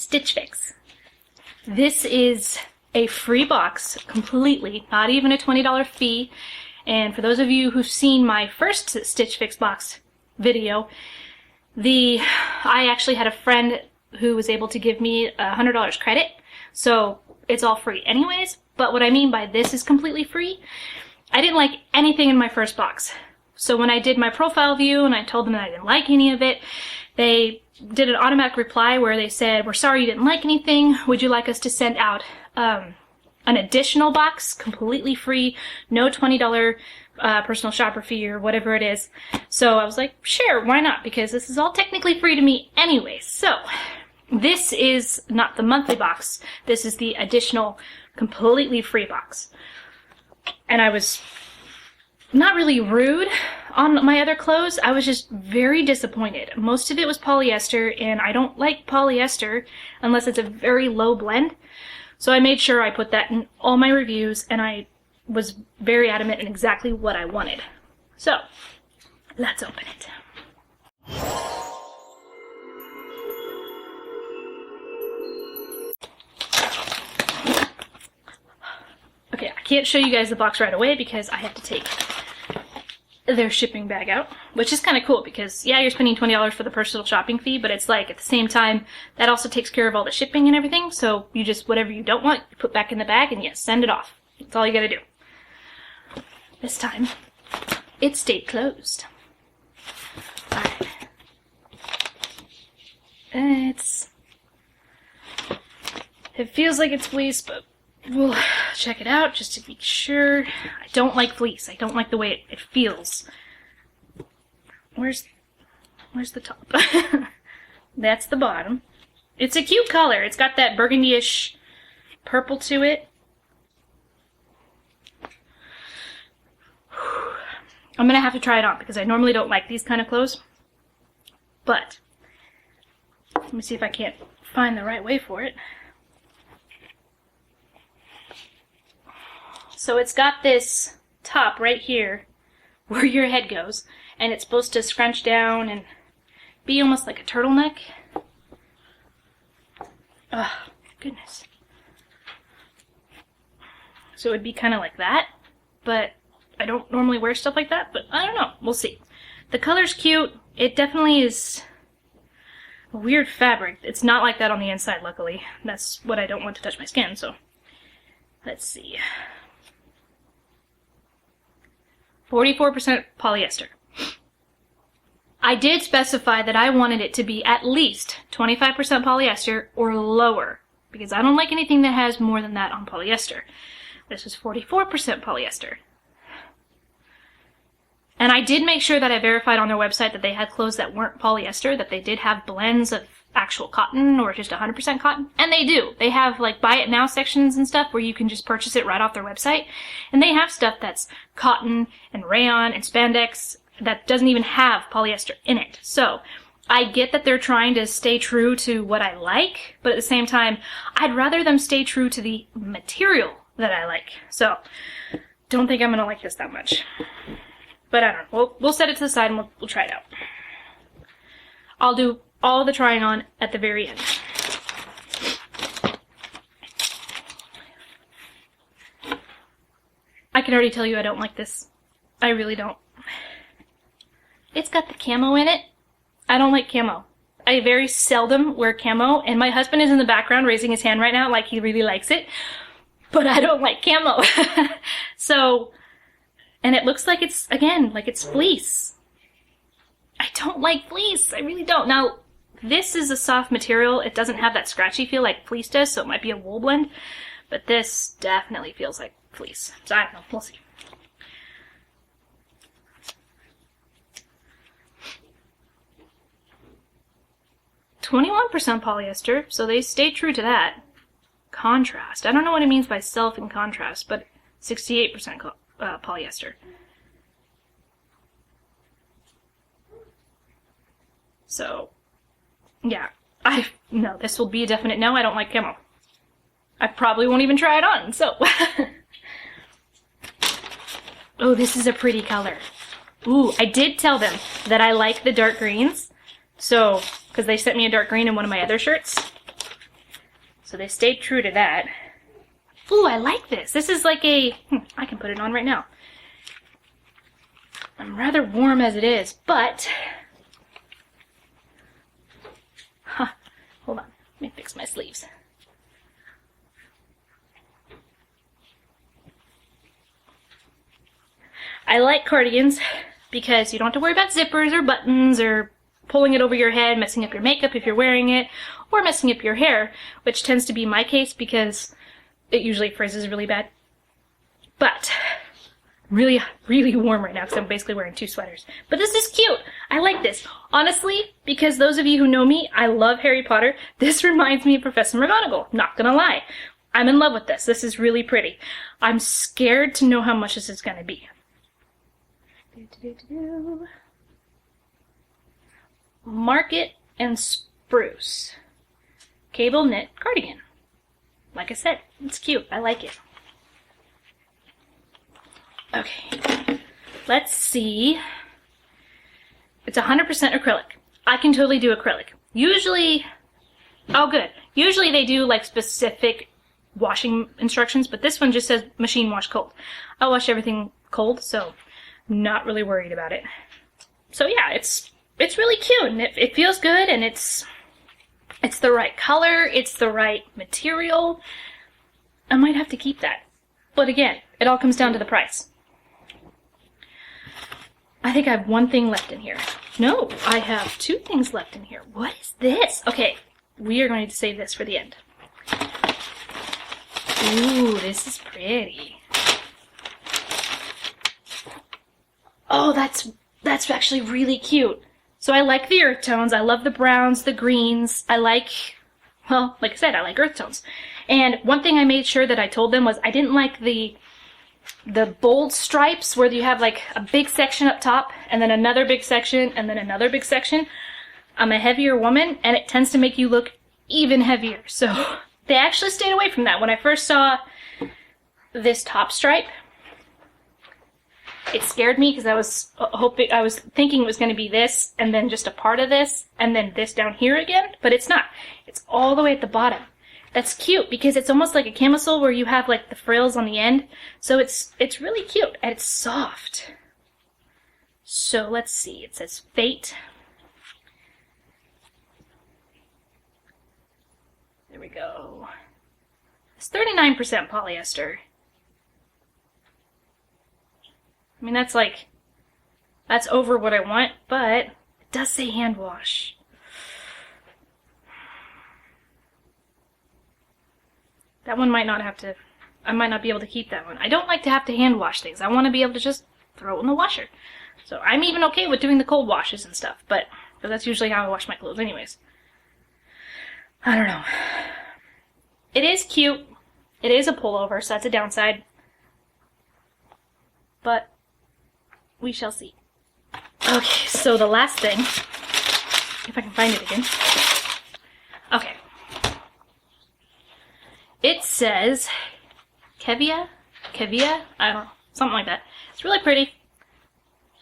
Stitch Fix. This is a free box completely, not even a $20 fee. And for those of you who've seen my first Stitch Fix box video, I actually had a friend who was able to give me $100 credit, so it's all free anyways. But what I mean by this is completely free, I didn't like anything in my first box. So when I did my profile view and I told them that I didn't like any of it, they did an automatic reply where they said, "We're sorry you didn't like anything. Would you like us to send out an additional box, completely free, no $20 personal shopper fee or whatever it is?" So I was like, sure, why not? Because this is all technically free to me anyway. So this is not the monthly box. This is the additional, completely free box. And I was not really rude on my other clothes. I was just very disappointed. Most of it was polyester, and I don't like polyester unless it's a very low blend. So I made sure I put that in all my reviews, and I was very adamant in exactly what I wanted. So let's open it. Okay, I can't show you guys the box right away because I have to take their shipping bag out, which is kind of cool because, yeah, you're spending $20 for the personal shopping fee, but it's like at the same time, that also takes care of all the shipping and everything. So you just, whatever you don't want, you put back in the bag and yes, send it off. That's all you gotta do. This time, it stayed closed. Alright. It feels like it's fleece, but we'll check it out just to be sure. I don't like fleece. I don't like the way it feels. Where's the top? That's the bottom. It's a cute color. It's got that burgundy-ish purple to it. I'm gonna have to try it on because I normally don't like these kind of clothes. But let me see if I can't find the right way for it. So it's got this top right here where your head goes, and it's supposed to scrunch down and be almost like a turtleneck. Oh, goodness. So it would be kind of like that, but I don't normally wear stuff like that, but I don't know. We'll see. The color's cute. It definitely is a weird fabric. It's not like that on the inside, luckily. That's what I don't want to touch my skin, so let's see. 44% polyester. I did specify that I wanted it to be at least 25% polyester or lower, because I don't like anything that has more than that on polyester. This is 44% polyester. And I did make sure that I verified on their website that they had clothes that weren't polyester, that they did have blends of actual cotton or just 100% cotton. And they do. They have like buy it now sections and stuff where you can just purchase it right off their website. And they have stuff that's cotton and rayon and spandex that doesn't even have polyester in it. So I get that they're trying to stay true to what I like, but at the same time, I'd rather them stay true to the material that I like. So don't think I'm going to like this that much. But I don't know. We'll set it to the side and we'll try it out. I'll do all the trying on at the very end. I can already tell you I don't like this. I really don't. It's got the camo in it. I don't like camo. I very seldom wear camo, and my husband is in the background raising his hand right now like he really likes it. But I don't like camo. So, and it looks like it's, again, like it's fleece. I don't like fleece. I really don't. Now, this is a soft material. It doesn't have that scratchy feel like fleece does, so it might be a wool blend. But this definitely feels like fleece. So I don't know. We'll see. "21% polyester, so they stay true to that. Contrast. I don't know what it means by self and contrast, but 68% polyester. So, yeah. No, this will be a definite no. I don't like camo. I probably won't even try it on, so. Oh, this is a pretty color. Ooh, I did tell them that I like the dark greens. So, because they sent me a dark green in one of my other shirts. So they stayed true to that. Ooh, I like this. This is like a, I can put it on right now. I'm rather warm as it is, but, hold on, let me fix my sleeves. I like cardigans because you don't have to worry about zippers or buttons or pulling it over your head, messing up your makeup if you're wearing it, or messing up your hair, which tends to be my case because it usually frizzes really bad. But I'm really, really warm right now because I'm basically wearing 2 sweaters. But this is cute. I like this. Honestly, because those of you who know me, I love Harry Potter. This reminds me of Professor McGonagall. Not gonna lie. I'm in love with this. This is really pretty. I'm scared to know how much this is gonna be. Market and Spruce cable knit cardigan. Like I said, it's cute. I like it. Okay, let's see. It's 100% acrylic. I can totally do acrylic. Usually, oh good. Usually they do like specific washing instructions, but this one just says machine wash cold. I wash everything cold, so I'm not really worried about it. So yeah, it's really cute and it feels good and it's the right color, it's the right material. I might have to keep that. But again, it all comes down to the price. I think I have 1 thing left in here. No, I have 2 things left in here. What is this? Okay, we are going to save this for the end. Ooh, this is pretty. Oh, that's actually really cute. So I like the earth tones. I love the browns, the greens. I like, well, like I said, I like earth tones. And one thing I made sure that I told them was I didn't like the bold stripes where you have like a big section up top and then another big section and then another big section. I'm a heavier woman and it tends to make you look even heavier. So they actually stayed away from that. When I first saw this top stripe, it scared me because I was thinking it was going to be this and then just a part of this and then this down here again, but it's not. It's all the way at the bottom. That's cute because it's almost like a camisole where you have like the frills on the end. So it's really cute and it's soft. So let's see. It says Fate. There we go. It's 39% polyester. I mean, that's over what I want, but it does say hand wash. That one might not have to, I might not be able to keep that one. I don't like to have to hand wash things. I want to be able to just throw it in the washer. So I'm even okay with doing the cold washes and stuff, but that's usually how I wash my clothes anyways. I don't know. It is cute. It is a pullover, so that's a downside. But we shall see. Okay, so the last thing, if I can find it again. Okay. It says Kevia? I don't know. Something like that. It's really pretty.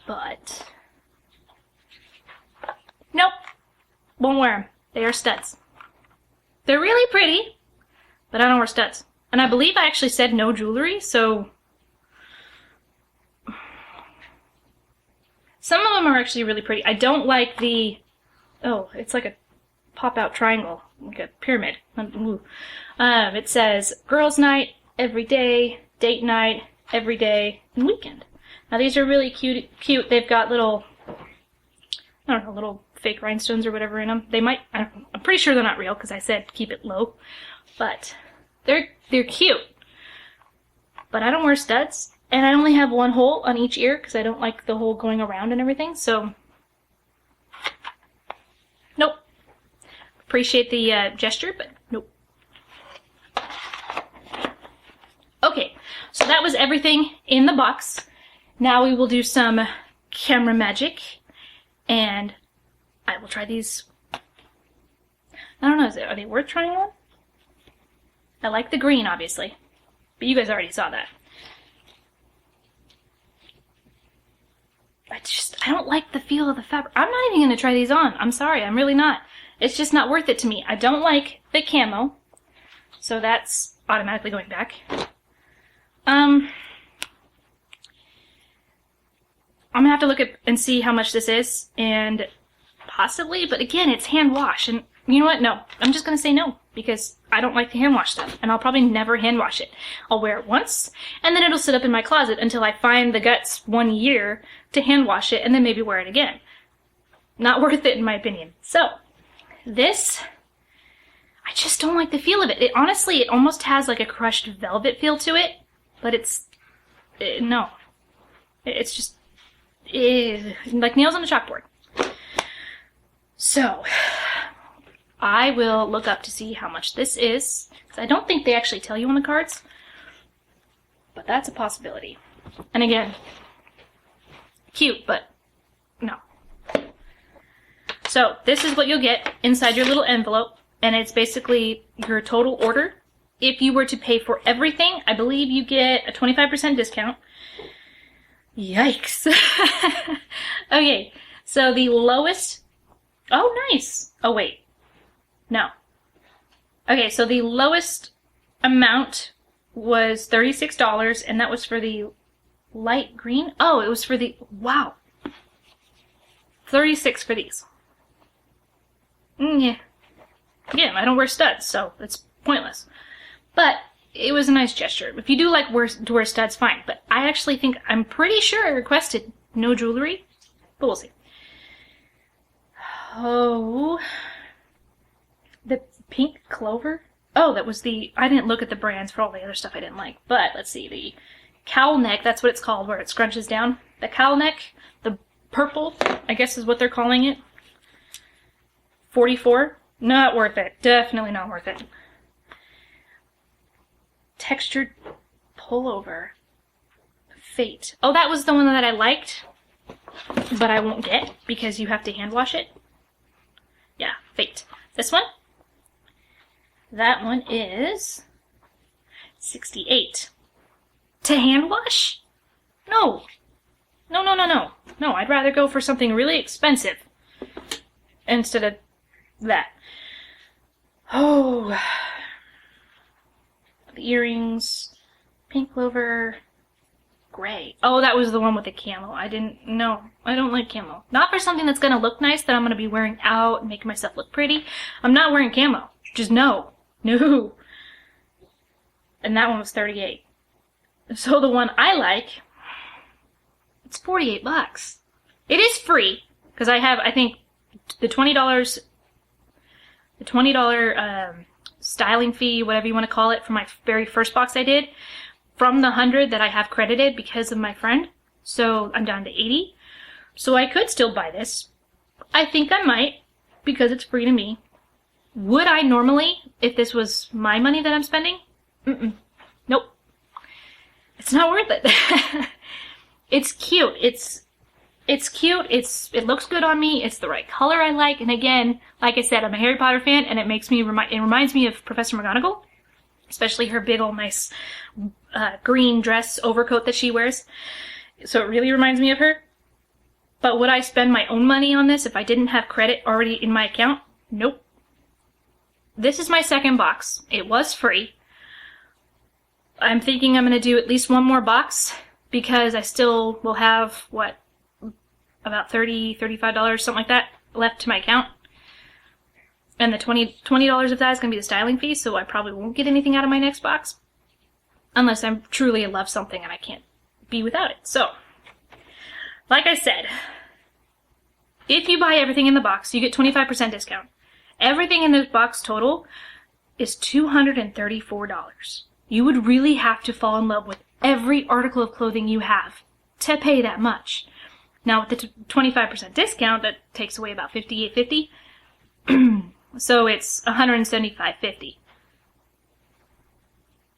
But nope. Won't wear them. They are studs. They're really pretty, but I don't wear studs. And I believe I actually said no jewelry, so some of them are actually really pretty. I don't like the, oh, it's like a pop-out triangle, like a pyramid. It says girls' night, every day, date night, every day, and weekend. Now these are really cute. They've got little, I don't know, little fake rhinestones or whatever in them. They might, I'm pretty sure they're not real because I said keep it low, but they're cute. But I don't wear studs. And I only have 1 hole on each ear because I don't like the hole going around and everything, so nope. Appreciate the gesture, but nope. Okay, so that was everything in the box. Now we will do some camera magic, and I will try these. I don't know, are they worth trying on? I like the green, obviously, but you guys already saw that. I don't like the feel of the fabric. I'm not even going to try these on. I'm sorry, I'm really not. It's just not worth it to me. I don't like the camo. So that's automatically going back. I'm gonna have to look at and see how much this is, and possibly, but again, it's hand wash, and you know what? No, I'm just gonna say no, because I don't like to hand wash stuff, and I'll probably never hand wash it. I'll wear it once, and then it'll sit up in my closet until I find the guts 1 year to hand wash it, and then maybe wear it again. Not worth it, in my opinion. So, this, I just don't like the feel of it. It honestly, it almost has like a crushed velvet feel to it, but no. It's just, like nails on a chalkboard. So, I will look up to see how much this is, because I don't think they actually tell you on the cards, but that's a possibility. And again, cute, but no. So, this is what you'll get inside your little envelope, and it's basically your total order. If you were to pay for everything, I believe you get a 25% discount. Yikes. Okay, so the lowest... Oh, nice. Oh, wait. No. Okay, so the lowest amount was $36, and that was for the light green. Oh, it was for the... Wow. $36 for these. Yeah. Again, I don't wear studs, so it's pointless. But it was a nice gesture. If you do like to wear studs, fine. But I actually think, I'm pretty sure I requested no jewelry. But we'll see. Oh. The pink clover? Oh, that was I didn't look at the brands for all the other stuff I didn't like. But let's see, the cowl neck, that's what it's called, where it scrunches down. The cowl neck, the purple, I guess is what they're calling it. $44. Not worth it. Definitely not worth it. Textured pullover. Fate. Oh, that was the one that I liked, but I won't get because you have to hand wash it. Yeah, Fate. This one? That one is $68. To hand wash? No. No, no, no, no. No, I'd rather go for something really expensive instead of that. Oh. The earrings. Pink clover. Gray. Oh, that was the one with the camo. No, I don't like camo. Not for something that's gonna look nice that I'm gonna be wearing out and making myself look pretty. I'm not wearing camo. Just no. No. And that one was $38. So the one I like, it's $48. It is free, because I have, I think, the $20 styling fee, whatever you want to call it, for my very first box I did, from the 100 that I have credited because of my friend. So I'm down to 80. So I could still buy this. I think I might, because it's free to me. Would I normally, if this was my money that I'm spending? Nope. It's not worth it. It's cute. It's cute. It looks good on me. It's the right color I like. And again, like I said, I'm a Harry Potter fan, and it reminds me of Professor McGonagall, especially her big old nice green dress overcoat that she wears. So it really reminds me of her. But would I spend my own money on this if I didn't have credit already in my account? Nope. This is my second box. It was free. I'm thinking I'm going to do at least one more box because I still will have, what, about $30, $35, something like that, left to my account. And the $20 of that is going to be the styling fee, so I probably won't get anything out of my next box. Unless I'm truly in love with something and I can't be without it. So, like I said, if you buy everything in the box, you get 25% discount. Everything in this box total is $234. You would really have to fall in love with every article of clothing you have to pay that much. Now, with the 25% discount, that takes away about $58.50. So it's $175.50.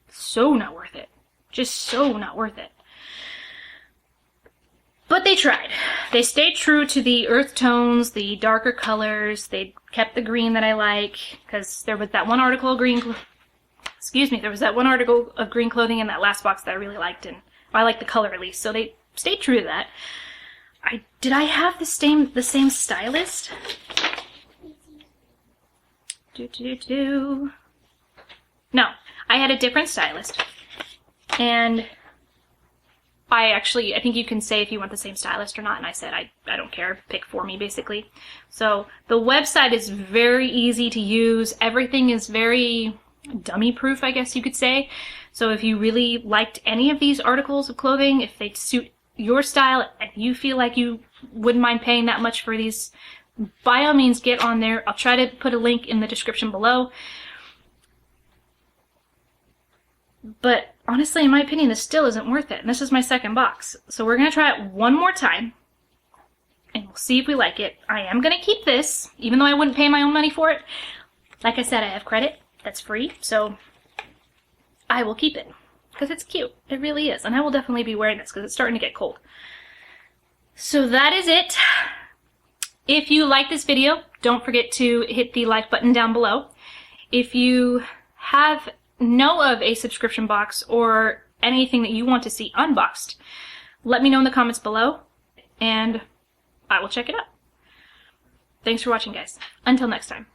So not worth it. Just so not worth it. But they tried. They stayed true to the earth tones, the darker colors. They kept the green that I like, because there was that one article of green. There was that one article of green clothing in that last box that I really liked, and I like the color at least. So they stayed true to that. Did I have the same stylist? No, I had a different stylist, and I think you can say if you want the same stylist or not, and I said I don't care, pick for me basically. So the website is very easy to use. Everything is very dummy proof, I guess you could say. So if you really liked any of these articles of clothing, if they suit your style and you feel like you wouldn't mind paying that much for these, by all means get on there. I'll try to put a link in the description below. But honestly, in my opinion, this still isn't worth it. And this is my second box. So we're going to try it one more time. And we'll see if we like it. I am going to keep this, even though I wouldn't pay my own money for it. Like I said, I have credit. That's free. So I will keep it. Because it's cute. It really is. And I will definitely be wearing this because it's starting to get cold. So that is it. If you like this video, don't forget to hit the like button down below. If you know of a subscription box or anything that you want to see unboxed, let me know in the comments below and I will check it out. Thanks for watching, guys. Until next time.